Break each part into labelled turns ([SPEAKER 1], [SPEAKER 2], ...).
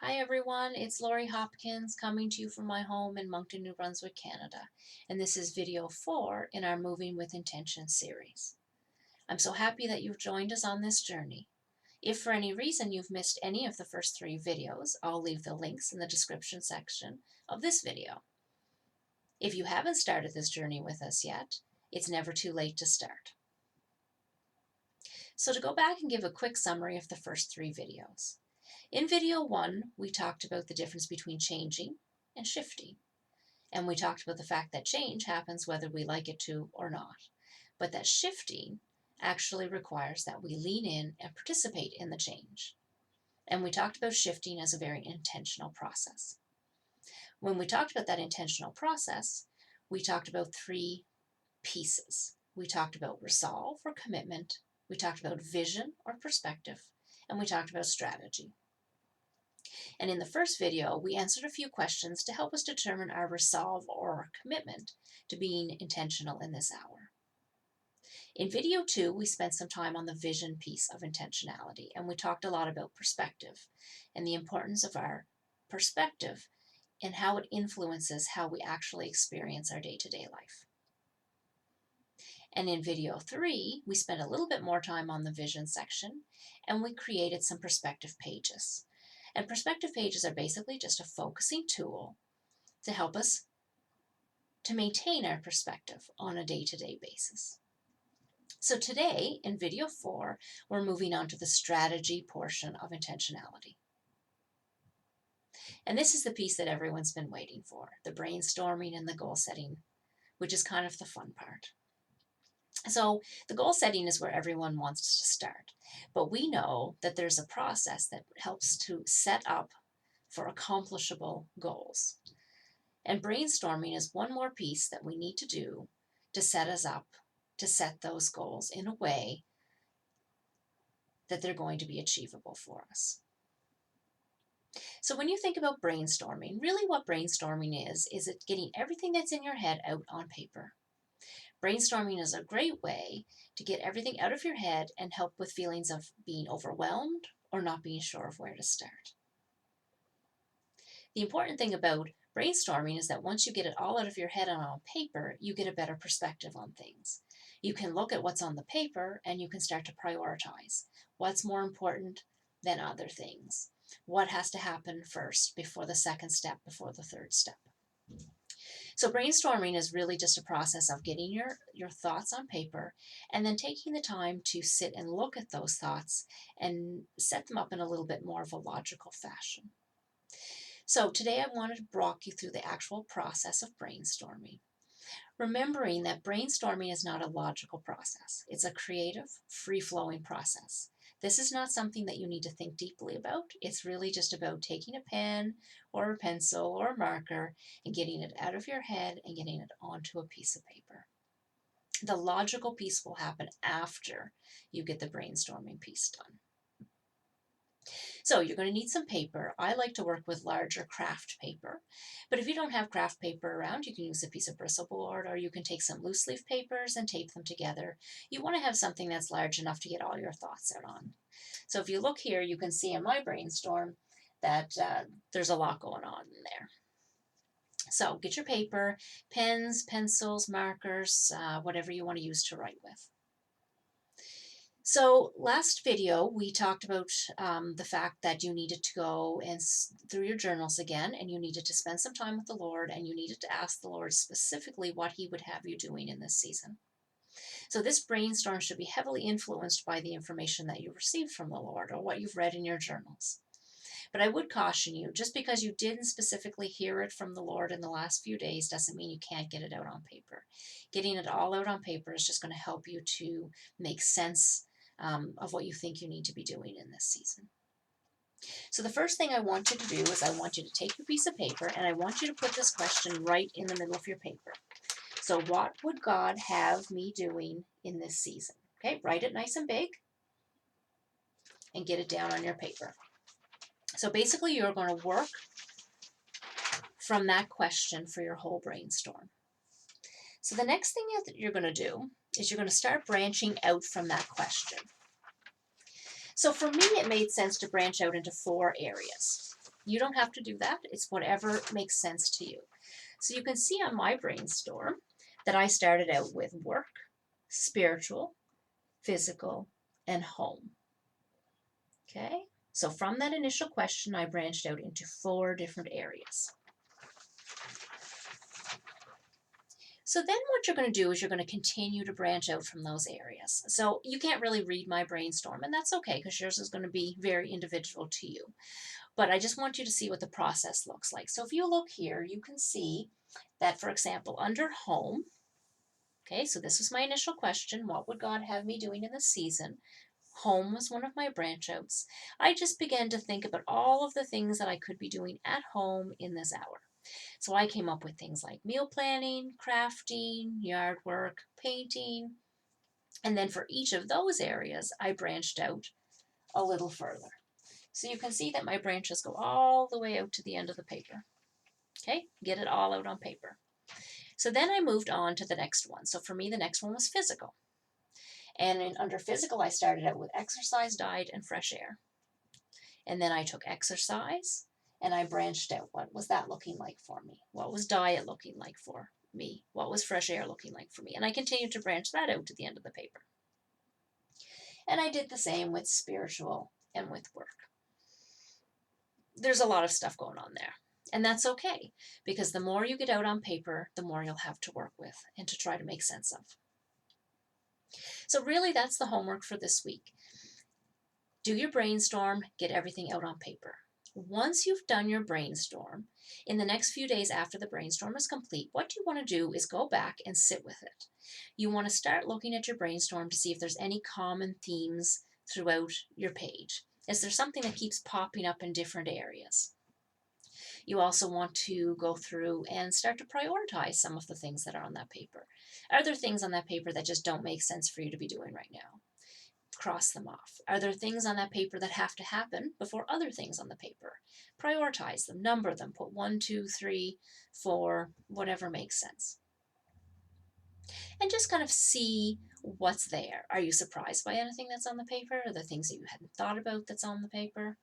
[SPEAKER 1] Hi everyone, it's Lori Hopkins coming to you from my home in Moncton, New Brunswick, Canada, and this is video 4 in our Moving with Intention series. I'm so happy that you've joined us on this journey. If for any reason you've missed any of the first 3 videos, I'll leave the links in the description section of this video. If you haven't started this journey with us yet, it's never too late to start. So to go back and give a quick summary of the first 3 videos. In video 1, we talked about the difference between changing and shifting. And we talked about the fact that change happens whether we like it to or not. But that shifting actually requires that we lean in and participate in the change. And we talked about shifting as a very intentional process. When we talked about that intentional process, we talked about 3 pieces. We talked about resolve or commitment, we talked about vision or perspective, and we talked about strategy. And in the first video, we answered a few questions to help us determine our resolve or our commitment to being intentional in this hour. In video 2, we spent some time on the vision piece of intentionality, and we talked a lot about perspective and the importance of our perspective and how it influences how we actually experience our day-to-day life. And in video 3, we spent a little bit more time on the vision section, and we created some perspective pages. And perspective pages are basically just a focusing tool to help us to maintain our perspective on a day-to-day basis. So today, in video 4, we're moving on to the strategy portion of intentionality. And this is the piece that everyone's been waiting for, the brainstorming and the goal setting, which is kind of the fun part. So the goal setting is where everyone wants to start, but we know that there's a process that helps to set up for accomplishable goals. And brainstorming is one more piece that we need to do to set us up to set those goals in a way that they're going to be achievable for us. So when you think about brainstorming, really what brainstorming is it getting everything that's in your head out on paper. Brainstorming is a great way to get everything out of your head and help with feelings of being overwhelmed or not being sure of where to start. The important thing about brainstorming is that once you get it all out of your head and on paper, you get a better perspective on things. You can look at what's on the paper and you can start to prioritize. What's more important than other things? What has to happen first before the second step, before the third step? So brainstorming is really just a process of getting your thoughts on paper and then taking the time to sit and look at those thoughts and set them up in a little bit more of a logical fashion. So today I wanted to walk you through the actual process of brainstorming. Remembering that brainstorming is not a logical process. It's a creative, free-flowing process. This is not something that you need to think deeply about. It's really just about taking a pen or a pencil or a marker and getting it out of your head and getting it onto a piece of paper. The logical piece will happen after you get the brainstorming piece done. So you're going to need some paper. I like to work with larger craft paper, but if you don't have craft paper around, you can use a piece of bristle board or you can take some loose leaf papers and tape them together. You want to have something that's large enough to get all your thoughts out on. So if you look here, you can see in my brainstorm that there's a lot going on in there. So get your paper, pens, pencils, markers, whatever you want to use to write with. So last video, we talked about the fact that you needed to go and through your journals again, and you needed to spend some time with the Lord, and you needed to ask the Lord specifically what He would have you doing in this season. So this brainstorm should be heavily influenced by the information that you received from the Lord or what you've read in your journals. But I would caution you, just because you didn't specifically hear it from the Lord in the last few days doesn't mean you can't get it out on paper. Getting it all out on paper is just going to help you to make sense of what you think you need to be doing in this season. So the first thing I want you to do is I want you to take your piece of paper and I want you to put this question right in the middle of your paper. So what would God have me doing in this season? Okay, write it nice and big and get it down on your paper. So basically you're going to work from that question for your whole brainstorm. So the next thing that you're going to do is you're going to start branching out from that question. So for me, it made sense to branch out into 4 areas. You don't have to do that. It's whatever makes sense to you. So you can see on my brainstorm that I started out with work, spiritual, physical, and home. Okay? So from that initial question, I branched out into 4 different areas. So then what you're going to do is you're going to continue to branch out from those areas. So you can't really read my brainstorm, and that's okay because yours is going to be very individual to you. But I just want you to see what the process looks like. So if you look here, you can see that, for example, under home, okay, so this was my initial question, what would God have me doing in this season? Home was one of my branch outs. I just began to think about all of the things that I could be doing at home in this hour. So I came up with things like meal planning, crafting, yard work, painting, and then for each of those areas, I branched out a little further. So you can see that my branches go all the way out to the end of the paper. Okay, get it all out on paper. So then I moved on to the next one. So for me, the next one was physical. And under physical, I started out with exercise, diet, and fresh air. And then I took exercise and I branched out. What was that looking like for me? What was diet looking like for me? What was fresh air looking like for me? And I continued to branch that out to the end of the paper. And I did the same with spiritual and with work. There's a lot of stuff going on there. And that's okay, because the more you get out on paper, the more you'll have to work with and to try to make sense of. So really, that's the homework for this week. Do your brainstorm, get everything out on paper. Once you've done your brainstorm, in the next few days after the brainstorm is complete, what you want to do is go back and sit with it. You want to start looking at your brainstorm to see if there's any common themes throughout your page. Is there something that keeps popping up in different areas? You also want to go through and start to prioritize some of the things that are on that paper. Are there things on that paper that just don't make sense for you to be doing right now? Cross them off. Are there things on that paper that have to happen before other things on the paper? Prioritize them, number them, put 1, 2, 3, 4, whatever makes sense. And just kind of see what's there. Are you surprised by anything that's on the paper? Are there things that you hadn't thought about that's on the paper?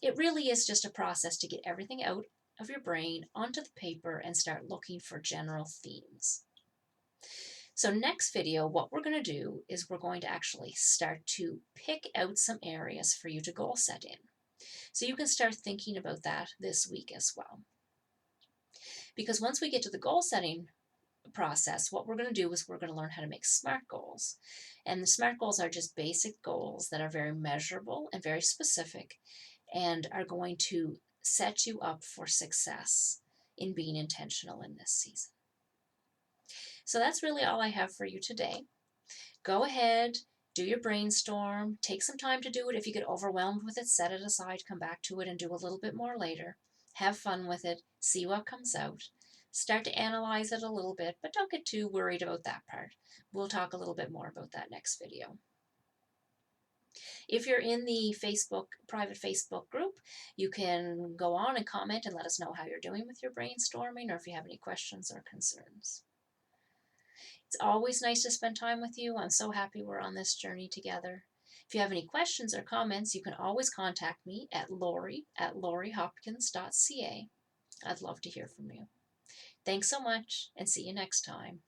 [SPEAKER 1] It really is just a process to get everything out of your brain onto the paper and start looking for general themes. So next video, what we're going to do is we're going to actually start to pick out some areas for you to goal set in. So you can start thinking about that this week as well. Because once we get to the goal setting process, what we're going to do is we're going to learn how to make SMART goals. And the SMART goals are just basic goals that are very measurable and very specific and are going to set you up for success in being intentional in this season. So that's really all I have for you today. Go ahead, do your brainstorm, take some time to do it. If you get overwhelmed with it, set it aside, come back to it and do a little bit more later. Have fun with it, see what comes out. Start to analyze it a little bit, but don't get too worried about that part. We'll talk a little bit more about that next video. If you're in the private Facebook group, you can go on and comment and let us know how you're doing with your brainstorming or if you have any questions or concerns. It's always nice to spend time with you. I'm so happy we're on this journey together. If you have any questions or comments, you can always contact me at lori@lorihopkins.ca. I'd love to hear from you. Thanks so much and see you next time.